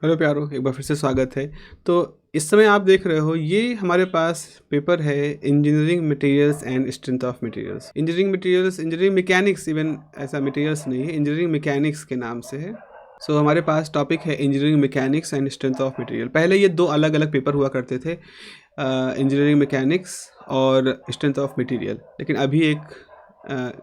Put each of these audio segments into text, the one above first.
Hello प्यारो, एक बार फिर से स्वागत है। तो इस समय आप देख रहे हो, ये हमारे पास पेपर है engineering materials and strength of materials. Engineering mechanics, even ऐसा मटेरियल्स नहीं है, इंजीनियरिंग मैकेनिक्स के नाम से है। सो हमारे पास टॉपिक है engineering mechanics and strength of material. पहले ये दो अलग अलग पेपर हुआ करते थे, इंजीनियरिंग मैकेनिक्स और स्ट्रेंथ ऑफ मटेरियल। लेकिन अभी एक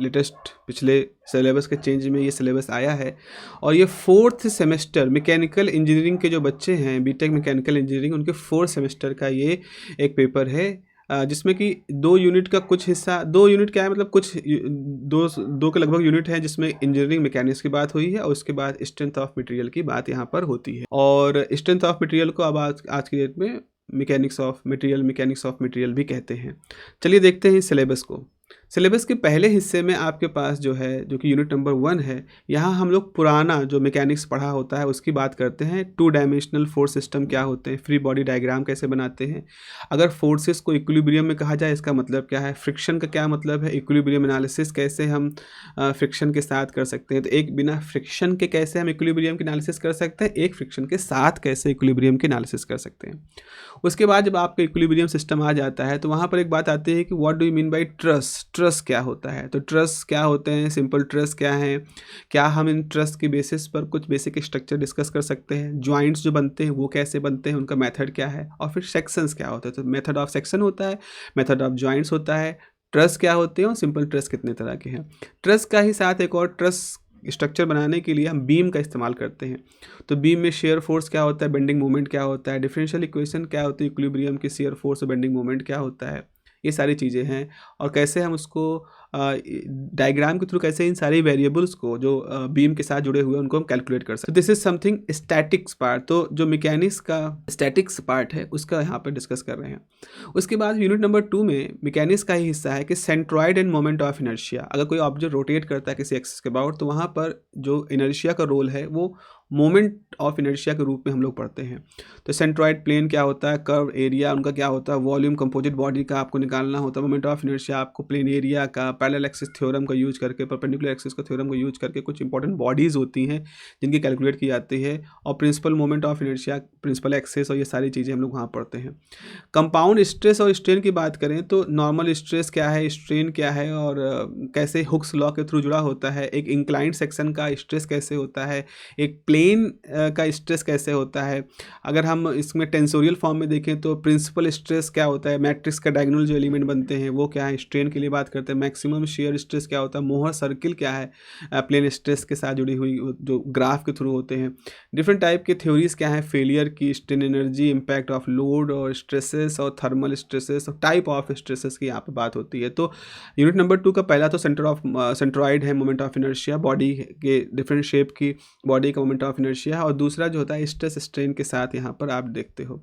लेटेस्ट पिछले सिलेबस के चेंज में ये सिलेबस आया है और ये फोर्थ सेमेस्टर मैकेनिकल इंजीनियरिंग के जो बच्चे हैं, बीटेक मैकेनिकल इंजीनियरिंग, उनके फोर्थ सेमेस्टर का ये एक पेपर है, जिसमें कि 2 यूनिट का कुछ हिस्सा, 2 यूनिट क्या है मतलब कुछ दो के लगभग यूनिट है जिसमें इंजीनियरिंग मैकेनिक्स की बात हुई है और उसके बाद स्ट्रेंथ ऑफ मटेरियल की बात यहाँ पर होती है। और स्ट्रेंथ ऑफ मटेरियल को अब आज की डेट में मैकेनिक्स ऑफ मटेरियल भी कहते हैं। चलिए देखते हैं इस सिलेबस को। सिलेबस के पहले हिस्से में आपके पास जो है, जो कि यूनिट नंबर 1 है, यहाँ हम लोग पुराना जो मैकेनिक्स पढ़ा होता है उसकी बात करते हैं। 2 डायमेंशनल फोर्स सिस्टम क्या होते हैं, फ्री बॉडी डायग्राम कैसे बनाते हैं, अगर फोर्सेस को इक्विलिब्रियम में कहा जाए इसका मतलब क्या है, फ्रिक्शन का क्या मतलब है, इक्विलिब्रियम एनालिसिस कैसे हम फ्रिक्शन के साथ कर सकते हैं, तो एक बिना फ्रिक्शन के कैसे हम इक्विलिब्रियम की एनालिसिस कर सकते हैं, एक फ्रिक्शन के साथ कैसे इक्विलिब्रियम की एनालिसिस कर सकते हैं। उसके बाद जब आपका इक्विलिब्रियम सिस्टम आ जाता है तो वहाँ पर एक बात आती है कि what do you mean by truss क्या होता है। तो ट्रस क्या होते हैं, सिंपल ट्रस क्या है, क्या हम इन ट्रस के बेसिस पर कुछ बेसिक स्ट्रक्चर डिस्कस कर सकते हैं, जॉइंट्स जो बनते हैं वो कैसे बनते हैं, उनका मेथड क्या है, और फिर सेक्शंस क्या होते हैं। तो मेथड ऑफ सेक्शन होता है, मेथड ऑफ जॉइंट्स होता है, ट्रस क्या होते हैं और सिंपल ट्रस कितने तरह के हैं। ट्रस का ही साथ एक और ट्रस स्ट्रक्चर बनाने के लिए हम बीम का इस्तेमाल करते हैं। तो बीम में शेयर फोर्स क्या होता है, बेंडिंग मोमेंट क्या होता है, डिफरेंशियल इक्वेशन क्या होती है, इक्विलिब्रियम की शेयर फोर्स और बेंडिंग मोमेंट क्या होता है, ये सारी चीज़ें हैं। और कैसे हम उसको डायग्राम के थ्रू कैसे इन सारी वेरिएबल्स को जो बीम के साथ जुड़े हुए हैं उनको हम कैलकुलेट कर सकते हैं। This is something statics part. तो जो मैकेनिक्स का स्टैटिक्स पार्ट है उसका यहाँ पर डिस्कस कर रहे हैं। उसके बाद यूनिट नंबर 2 में मैकेनिक्स का ही हिस्सा है कि centroid end moment of inertia. अगर कोई ऑब्जेक्ट रोटेट करता है किसी एक्सिस के अबाउट तो वहाँ पर जो इनर्शिया का रोल है वो मोमेंट ऑफ इनर्शिया के रूप में हम लोग पढ़ते हैं। तो सेंट्रॉइड प्लेन क्या होता है, कर्व एरिया उनका क्या होता है, वॉल्यूम कंपोजिट बॉडी का आपको निकालना होता है, मोमेंट ऑफ इनर्शिया आपको प्लेन एरिया का, पैरेलल एक्सिस थ्योरम का यूज करके, परपेंडिकुलर एक्सिस का थ्योरम का यूज करके कुछ इंपॉर्टेंट बॉडीज़ होती हैं जिनकी कैलकुलेट की जाती है, और principal moment of inertia, principal axis, और ये सारी चीज़ें हम लोग वहाँ पढ़ते हैं। कंपाउंड स्ट्रेस और स्ट्रेन की बात करें तो नॉर्मल स्ट्रेस क्या है, स्ट्रेन क्या है, और कैसे हुक्स लॉ के थ्रू जुड़ा होता है, एक इंक्लाइंड सेक्शन का स्ट्रेस कैसे होता है, एक प्लेन का स्ट्रेस कैसे होता है। अगर हम इसमें टेंसोरियल फॉर्म में देखें तो प्रिंसिपल स्ट्रेस क्या होता है, मैट्रिक्स का डायगोनल जो एलिमेंट बनते हैं वो क्या है, स्ट्रेन के लिए बात करते हैं। मैक्सिमम शेयर स्ट्रेस क्या होता है, मोहर सर्किल क्या है, प्लेन स्ट्रेस के साथ जुड़ी हुई जो ग्राफ के थ्रू होते हैं। डिफरेंट टाइप के थ्योरीज क्या है, फेलियर की, strain energy, impact of load और स्ट्रेसेस और थर्मल स्ट्रेसेस और टाइप ऑफ स्ट्रेसेस की यहाँ पर बात होती है। तो यूनिट नंबर 2 का पहला तो सेंट्रॉइड है, मोमेंट ऑफ इनर्शिया, बॉडी के डिफरेंट शेप की बॉडी का मोमेंट ऑफ इनर्शिया, और दूसरा जो होता है स्ट्रेस स्ट्रेन के साथ यहाँ पर आप देखते हो।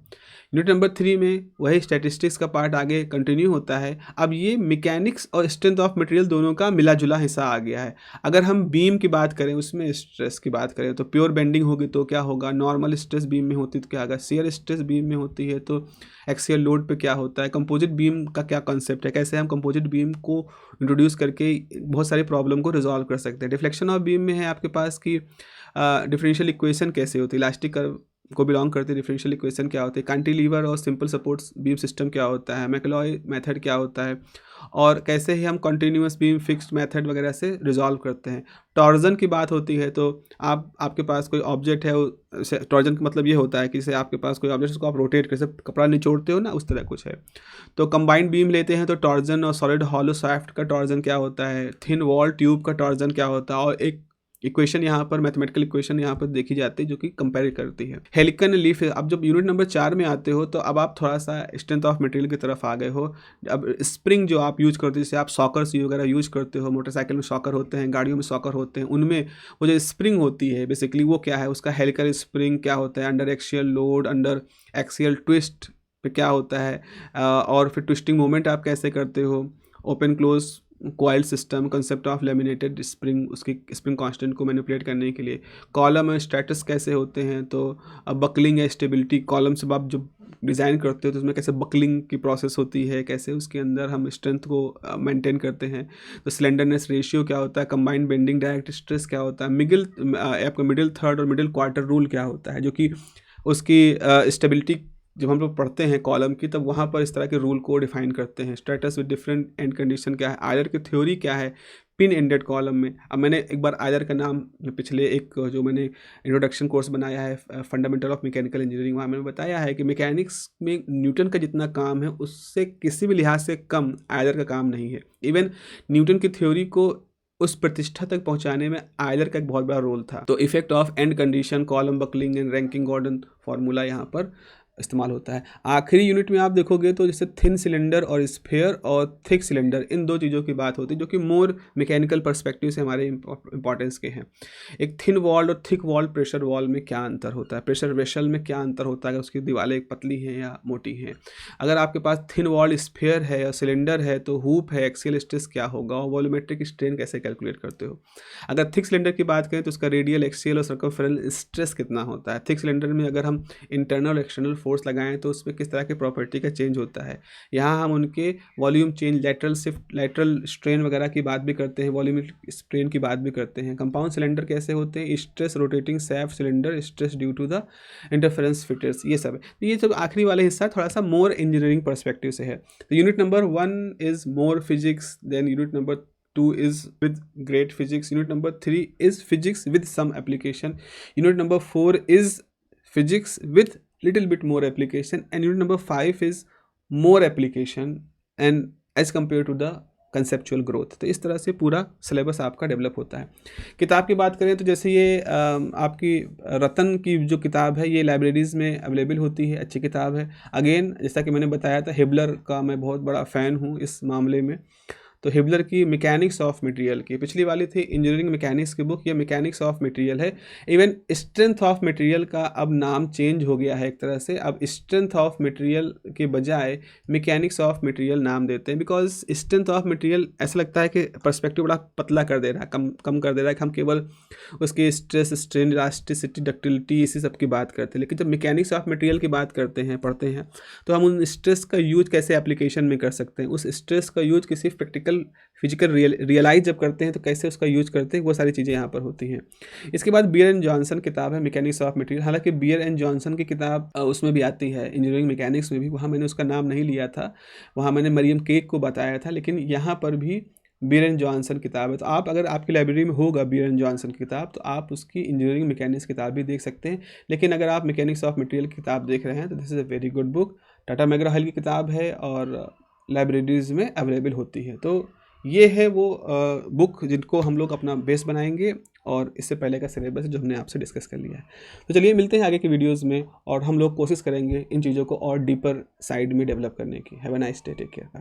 यूनिट नंबर 3 में वही स्टैटिस्टिक्स का पार्ट आगे कंटिन्यू होता है। अब ये मैकेनिक्स और स्ट्रेंथ ऑफ मटेरियल दोनों का मिला जुला हिस्सा आ गया है। अगर हम बीम की बात करें, उसमें स्ट्रेस की बात करें तो प्योर बेंडिंग होगी तो क्या होगा, नॉर्मल स्ट्रेस बीम में होती तो क्या होगा, शेयर स्ट्रेस बीम में होती है तो एक्सियल लोड पे क्या होता है, कंपोजिट बीम का क्या कॉन्सेप्ट है, कैसे हम कंपोजिट बीम को इंट्रोड्यूस करके बहुत सारी प्रॉब्लम को रिजॉल्व कर सकते हैं। डिफ्लेक्शन ऑफ बीम में है आपके पास कि डिफरेंशियल इक्वेशन कैसे होती है, इलास्टिक कर्व को बिलोंग करते हैं, डिफरेंशियल इक्वेशन क्या होती है, कैंटिलीवर और सिंपल सपोर्ट बीम सिस्टम क्या होता है, मैकलॉय मेथड क्या होता है, और कैसे ही हम कंटिन्यूअस बीम फिक्स्ड मेथड वगैरह से रिजॉल्व करते हैं। टॉर्जन की बात होती है तो आपके पास कोई ऑब्जेक्ट है, टॉर्जन का मतलब ये होता है कि जैसे आपके पास कोई ऑब्जेक्ट उसको आप रोटेट कर सकते, कपड़ा निचोड़ते हो ना, उस तरह कुछ है। तो कंबाइंड बीम लेते हैं तो टॉर्जन और सॉलिड हॉलो शाफ्ट का टॉर्जन क्या होता है, थिन वॉल ट्यूब का टॉर्जन क्या होता है, और एक इक्वेशन यहाँ पर, मैथमेटिकल इक्वेशन यहाँ पर देखी जाती है जो कि कंपेयर करती है। हेलिकन लीफ। अब जब यूनिट नंबर 4 में आते हो तो अब आप थोड़ा सा स्ट्रेंथ ऑफ मटेरियल की तरफ आ गए हो। अब स्प्रिंग जो आप यूज करते हो, जैसे आप सॉकर्स वगैरह यूज करते हो, मोटरसाइकिल में सॉकर होते हैं, गाड़ियों में सॉकर होते हैं, उनमें वो जो स्प्रिंग होती है बेसिकली वो क्या है, उसका हेलिकल स्प्रिंग क्या होता है, under axial load, under axial twist पे क्या होता है, और फिर ट्विस्टिंग मोमेंट आप कैसे करते हो, open close coil system, concept of laminated spring, उसकी स्प्रिंग कांस्टेंट को मैनिपुलेट करने के लिए, कॉलम और स्ट्रेटस कैसे होते हैं, तो अब बकलिंग या स्टेबिलिटी, कॉलम से आप जो डिज़ाइन करते हो तो उसमें कैसे बकलिंग की प्रोसेस होती है, कैसे उसके अंदर हम स्ट्रेंथ को मेंटेन करते हैं, तो स्लेंडरनेस रेशियो क्या होता है, कंबाइंड बेंडिंग डायरेक्ट स्ट्रेस क्या होता है, आपका मिडिल थर्ड और मिडिल क्वार्टर रूल क्या होता है, जो कि उसकी स्टेबिलिटी जब हम लोग पढ़ते हैं कॉलम की तब वहाँ पर इस तरह के रूल को डिफाइन करते हैं। Status with different and condition क्या है, आयलर की थ्योरी क्या है पिन एंडेड कॉलम में। अब मैंने एक बार आयलर का नाम पिछले एक जो मैंने इंट्रोडक्शन कोर्स बनाया है फंडामेंटल ऑफ मैकेनिकल इंजीनियरिंग, वहाँ मैंने बताया है कि मैकेनिक्स में न्यूटन का जितना काम है उससे किसी भी लिहाज से कम आयलर का काम नहीं है। इवन न्यूटन की थ्योरी को उस प्रतिष्ठा तक पहुंचाने में आयलर का एक बहुत बड़ा रोल था। तो effect of end condition, column buckling and Rankine Gordon formula यहाँ पर इस्तेमाल होता है। आखिरी यूनिट में आप देखोगे तो जैसे थिन सिलेंडर और स्फीयर और थिक सिलेंडर, इन दो चीज़ों की बात होती है जो कि मोर मैकेनिकल पर्सपेक्टिव से हमारे इंपॉर्टेंस के हैं। एक थिन वॉल्ड और थिक वॉल्ड प्रेशर वॉल में क्या अंतर होता है, प्रेशर वेसल में क्या अंतर होता है, उसकी दीवारें पतली हैं या मोटी हैं। अगर आपके पास थिन वॉल्ड स्फीयर है या सिलेंडर है तो हुप है, एक्सियल स्ट्रेस क्या होगा और वॉल्यूमेट्रिक स्ट्रेन कैसे कैलकुलेट करते हो। अगर थिक सिलेंडर की बात करें तो उसका रेडियल, एक्सियल और सर्कमफेरेंस स्ट्रेस कितना होता है। थिक सिलेंडर में अगर हम इंटरनल और एक्सटर्नल फोर्स लगाएं तो उसमें किस तरह की प्रॉपर्टी का चेंज होता है। यहाँ हम उनके volume change, lateral shift, lateral strain वगैरह की बात भी करते हैं, वॉल्यूम स्ट्रेन की बात भी करते हैं। कंपाउंड सिलेंडर कैसे होते हैं, stress rotating shaft cylinder, stress due to the interference fitters, ये सब है। तो ये सब आखिरी वाला हिस्सा थोड़ा सा मोर इंजीनियरिंग पर्सपेक्टिव से है। तो unit number 1 is more physics, then unit number 2 is with great physics, unit number 3 is physics with some application, unit number 4 is physics with little bit more application, and unit number 5 is more application and as compared to the conceptual growth. तो इस तरह से पूरा syllabus आपका develop होता है। किताब की बात करें तो जैसे ये आपकी रतन की जो किताब है ये लाइब्रेरीज़ में अवेलेबल होती है, अच्छी किताब है। अगेन जैसा कि मैंने बताया था हिबलर का मैं बहुत बड़ा फ़ैन हूँ इस मामले में। तो हिबलर की मैकेनिक्स ऑफ मटेरियल की पिछली वाली थी इंजीनियरिंग मैकेनिक्स की बुक, ये मैकेनिक्स ऑफ मटेरियल है। इवन स्ट्रेंथ ऑफ मटेरियल का अब नाम चेंज हो गया है एक तरह से, अब स्ट्रेंथ ऑफ मटेरियल के बजाय मैकेनिक्स ऑफ मटेरियल नाम देते हैं, बिकॉज स्ट्रेंथ ऑफ मटेरियल ऐसा लगता है कि पर्सपेक्टिव बड़ा पतला कर दे रहा है, कम कर दे रहा है कि हम केवल उसके स्ट्रेस, स्ट्रेन, इलास्टिसिटी, डक्टिलिटी इसी सब की बात करते हैं। लेकिन जब मैकेनिक्स ऑफ मटेरियल की बात करते हैं, पढ़ते हैं, तो हम उन स्ट्रेस का यूज कैसे एप्लीकेशन में कर सकते हैं, उस स्ट्रेस का यूज किसी प्रैक्टिकल फिजिकल रियलाइज जब करते हैं तो कैसे उसका यूज करते हैं, वो सारी चीज़ें यहाँ पर होती हैं। इसके बाद बियर एंड जॉनसन किताब है मैकेनिक्स ऑफ मटेरियल। हालांकि बियर एंड जॉनसन की किताब उसमें भी आती है इंजीनियरिंग मैकेनिक्स में भी, वहाँ मैंने उसका नाम नहीं लिया था, वहाँ मैंने मरियम केक को बताया था, लेकिन यहाँ पर भी बियर एंड जॉनसन किताब है। तो आप अगर आपकी लाइब्रेरी में होगा बियर एंड जॉनसन की किताब तो आप उसकी इंजीनियरिंग मैकेनिक्स किताब भी देख सकते हैं। लेकिन अगर आप मैकेनिक्स ऑफ मटेरियल की किताब देख रहे हैं तो this is a very good book. Tata McGraw Hill की किताब है और लाइब्रेरीज़ में अवेलेबल होती है। तो ये है वो बुक जिनको हम लोग अपना बेस बनाएंगे और इससे पहले का सिलेबस जो हमने आपसे डिस्कस कर लिया है। तो चलिए मिलते हैं आगे की वीडियोस में और हम लोग कोशिश करेंगे इन चीज़ों को और डीपर साइड में डेवलप करने की। Have a nice day, take care.